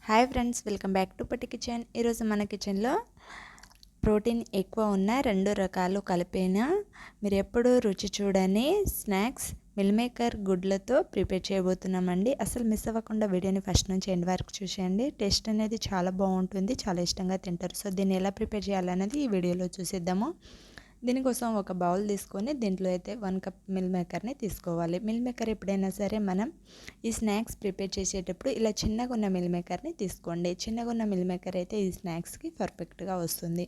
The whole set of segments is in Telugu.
Hi friends, welcome back to పట్టి కిచెన్. ఈరోజు మన కిచెన్లో ప్రోటీన్ ఎక్కువ ఉన్న 2 రకాలు కలిపిన మీరు ఎప్పుడూ రుచి చూడని స్నాక్స్ మిల్ మేకర్ గుడ్లతో ప్రిపేర్ చేయబోతున్నామండి. అసలు మిస్ అవ్వకుండా వీడియోని ఫస్ట్ నుంచి ఎండ్ వరకు చూసేయండి. టేస్ట్ అనేది చాలా బాగుంటుంది, చాలా ఇష్టంగా తింటారు. సో దీన్ని ఎలా ప్రిపేర్ చేయాలనేది ఈ వీడియోలో చూసేద్దాము. దీనికోసం ఒక బౌల్ తీసుకొని దీంట్లో అయితే 1 కప్ మిల్ మేకర్ని తీసుకోవాలి. మిల్ మేకర్ ఎప్పుడైనా సరే మనం ఈ స్నాక్స్ ప్రిపేర్ చేసేటప్పుడు ఇలా చిన్నగా ఉన్న మిల్ మేకర్ని తీసుకోండి. చిన్నగా ఉన్న మిల్ మేకర్ అయితే ఈ స్నాక్స్కి పర్ఫెక్ట్గా వస్తుంది.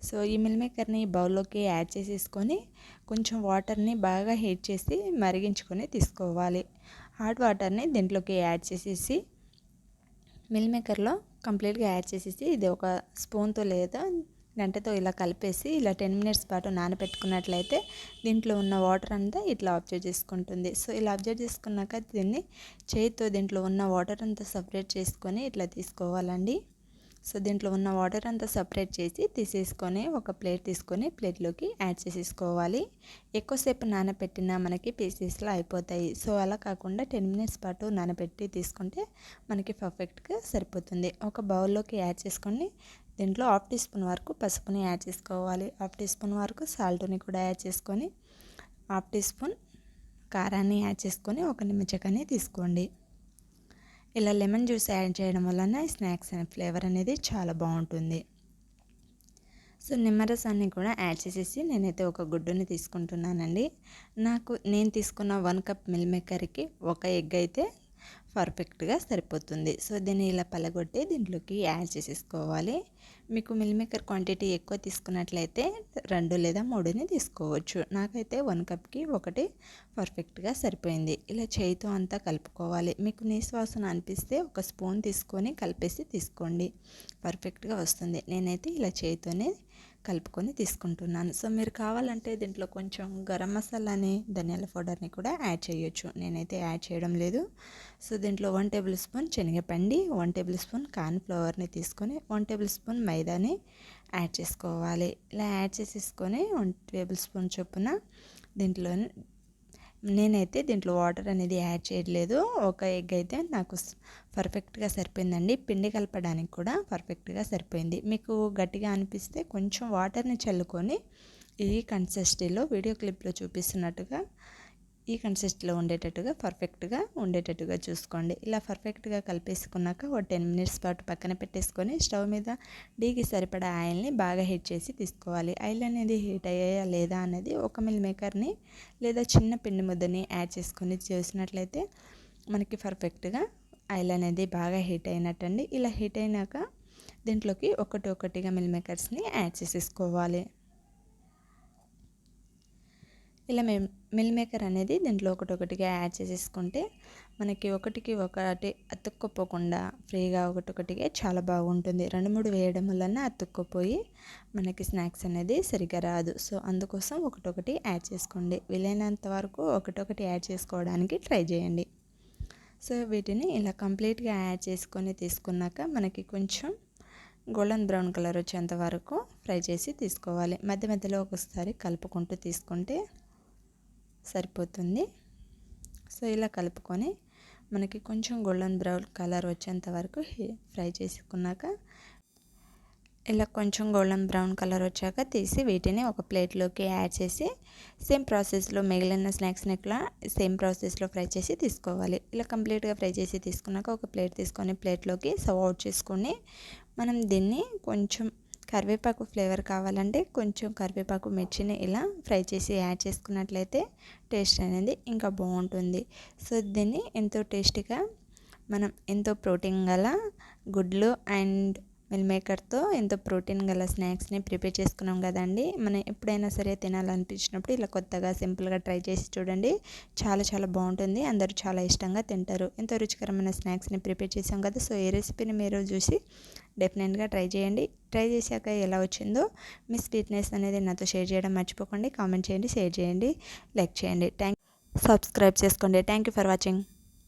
సో ఈ మిల్ మేకర్ని బౌల్లోకి యాడ్ చేసేసుకొని కొంచెం వాటర్ని బాగా హీట్ చేసి మరిగించుకొని తీసుకోవాలి. హాట్ వాటర్ని దీంట్లోకి యాడ్ చేసేసి మిల్ మేకర్లో కంప్లీట్గా యాడ్ చేసేసి ఇది ఒక స్పూన్తో లేదా గంటతో ఇలా కలిపేసి ఇలా 10 మినిట్స్ పాటు నానబెట్టుకున్నట్లయితే దీంట్లో ఉన్న వాటర్ అంతా ఇట్లా అబ్జర్వ్ చేసుకుంటుంది. సో ఇలా అబ్జర్వ్ చేసుకున్నాక దీన్ని చేతితో దీంట్లో ఉన్న వాటర్ అంతా సపరేట్ చేసుకొని ఇట్లా తీసుకోవాలండి. సో దీంట్లో ఉన్న వాటర్ అంతా సపరేట్ చేసి తీసేసుకొని ఒక ప్లేట్ తీసుకొని ప్లేట్లోకి యాడ్ చేసేసుకోవాలి. ఎక్కువసేపు నానబెట్టినా మనకి పీసెస్లో అయిపోతాయి. సో అలా కాకుండా 10 మినిట్స్ పాటు నానబెట్టి తీసుకుంటే మనకి పర్ఫెక్ట్గా సరిపోతుంది. ఒక బౌల్లోకి యాడ్ చేసుకొని దీంట్లో 1/2 టీ స్పూన్ వరకు పసుపుని యాడ్ చేసుకోవాలి. 1/2 టీ స్పూన్ వరకు సాల్ట్ని కూడా యాడ్ చేసుకొని 1/2 టీ స్పూన్ కారాన్ని యాడ్ చేసుకొని ఒక నిమ్మచెక్కని తీసుకోండి. ఇలా లెమన్ జ్యూస్ యాడ్ చేయడం వలన స్నాక్స్ అనే ఫ్లేవర్ అనేది చాలా బాగుంటుంది. సో నిమ్మరసాన్ని కూడా యాడ్ చేసేసి నేనైతే ఒక గుడ్డుని తీసుకుంటున్నానండి. నేను తీసుకున్న 1 కప్ మిల్ మేకర్కి ఒక ఎగ్ అయితే పర్ఫెక్ట్గా సరిపోతుంది. సో దీన్ని ఇలా పలగొట్టి దీంట్లోకి యాడ్ చేసేసుకోవాలి. మీకు మిల్ మేకర్ క్వాంటిటీ ఎక్కువ తీసుకున్నట్లయితే 2 లేదా 3ని తీసుకోవచ్చు. నాకైతే 1 కప్కి ఒకటి పర్ఫెక్ట్గా సరిపోయింది. ఇలా చేయితో అంతా కలుపుకోవాలి. మీకు నీసు వాసన అనిపిస్తే ఒక స్పూన్ తీసుకొని కలిపేసి తీసుకోండి, పర్ఫెక్ట్గా వస్తుంది. నేనైతే ఇలా చేయితోనే కలుపుకొని తీసుకుంటున్నాను. సో మీరు కావాలంటే దీంట్లో కొంచెం గరం మసాలాని, ధనియాల పౌడర్ని కూడా యాడ్ చేయొచ్చు. నేనైతే యాడ్ చేయడం లేదు. సో దీంట్లో 1 టేబుల్ స్పూన్ శనగపిండి, 1 టేబుల్ స్పూన్ కార్న్ ఫ్లవర్ని తీసుకొని 1 టేబుల్ స్పూన్ మైదాని యాడ్ చేసుకోవాలి. ఇలా యాడ్ చేసేసుకొని 1 టేబుల్ స్పూన్ చొప్పున నేనైతే దీంట్లో వాటర్ అనేది యాడ్ చేయట్లేదు. ఒక ఎగ్ అయితే నాకు పర్ఫెక్ట్గా సరిపోయిందండి. పిండి కలపడానికి కూడా పర్ఫెక్ట్గా సరిపోయింది. మీకు గట్టిగా అనిపిస్తే కొంచెం వాటర్ని చల్లుకొని ఈ కన్సిస్టెన్సీలో వీడియో క్లిప్లో చూపిస్తున్నట్టుగా ఈ కన్సిస్టెన్సీలో పర్ఫెక్ట్గా ఉండేటట్టుగా చూసుకోండి. ఇలా పర్ఫెక్ట్గా కలిపేసుకున్నాక ఒక 10 మినిట్స్ పాటు పక్కన పెట్టేసుకొని స్టవ్ మీద డీకి సరిపడా ఆయిల్ని బాగా హీట్ చేసి తీసుకోవాలి. ఆయిల్ అనేది హీట్ అయ్యాయా లేదా అనేది ఒక మిల్ మేకర్ని లేదా చిన్న పిండి ముద్దని యాడ్ చేసుకొని చేసినట్లయితే మనకి పర్ఫెక్ట్గా ఆయిల్ అనేది బాగా హీట్ అయినట్టండి. ఇలా హీట్ అయినాక దీంట్లోకి ఒకటిగా మిల్ మేకర్స్ని యాడ్ చేసేసుకోవాలి. ఇలా మిల్ మేకర్ అనేది దీంట్లో ఒకటిగా యాడ్ చేసేసుకుంటే మనకి ఒకటి అతుక్కపోకుండా ఫ్రీగా ఒకటిగా చాలా బాగుంటుంది. 2-3 వేయడం వలన అతుక్కపోయి మనకి స్నాక్స్ అనేది సరిగ్గా రాదు. సో అందుకోసం ఒకటి యాడ్ చేసుకోండి. వీలైనంత వరకు ఒకటి యాడ్ చేసుకోవడానికి ట్రై చేయండి. సో వీటిని ఇలా కంప్లీట్గా యాడ్ చేసుకొని తీసుకున్నాక మనకి కొంచెం గోల్డెన్ బ్రౌన్ కలర్ వచ్చేంత వరకు ఫ్రై చేసి తీసుకోవాలి. మధ్యలో ఒకసారి కలుపుకుంటూ తీసుకుంటే సరిపోతుంది. సో ఇలా కలుపుకొని మనకి కొంచెం గోల్డెన్ బ్రౌన్ కలర్ వచ్చేంత వరకు ఫ్రై చేసుకున్నాక ఇలా కొంచెం గోల్డెన్ బ్రౌన్ కలర్ వచ్చాక తీసి వీటిని ఒక ప్లేట్లోకి యాడ్ చేసి సేమ్ ప్రాసెస్లో మిగిలిన స్నాక్స్ని కూడా సేమ్ ప్రాసెస్లో ఫ్రై చేసి తీసుకోవాలి. ఇలా కంప్లీట్గా ఫ్రై చేసి తీసుకున్నాక ఒక ప్లేట్ తీసుకొని ప్లేట్లోకి సర్వ్ అవుట్ చేసుకొని మనం దీన్ని కొంచెం కరివేపాకు ఫ్లేవర్ కావాలంటే కొంచెం కరివేపాకు మిర్చిని ఇలా ఫ్రై చేసి యాడ్ చేసుకున్నట్లయితే టేస్ట్ అనేది ఇంకా బాగుంటుంది. సో దీన్ని ఎంతో టేస్టీగా మనం ఎంతో ప్రోటీన్ గల గుడ్లు అండ్ మిల్ మేకర్తో ఎంతో ప్రోటీన్ గల స్నాక్స్ని ప్రిపేర్ చేసుకున్నాం కదండి. మనం ఎప్పుడైనా సరే తినాలనిపించినప్పుడు ఇలా కొత్తగా సింపుల్గా ట్రై చేసి చూడండి. చాలా బాగుంటుంది. అందరూ చాలా ఇష్టంగా తింటారు. ఎంతో రుచికరమైన స్నాక్స్ని ప్రిపేర్ చేసాం కదా. సో ఈ రెసిపీని మీరు చూసి డెఫినెట్గా ట్రై చేయండి. ట్రై చేశాక ఎలా వచ్చిందో మీ స్వీట్నెస్ అనేది నాతో షేర్ చేయడం మర్చిపోకండి. కామెంట్ చేయండి, షేర్ చేయండి, లైక్ చేయండి, సబ్స్క్రైబ్ చేసుకోండి. Thank you for watching.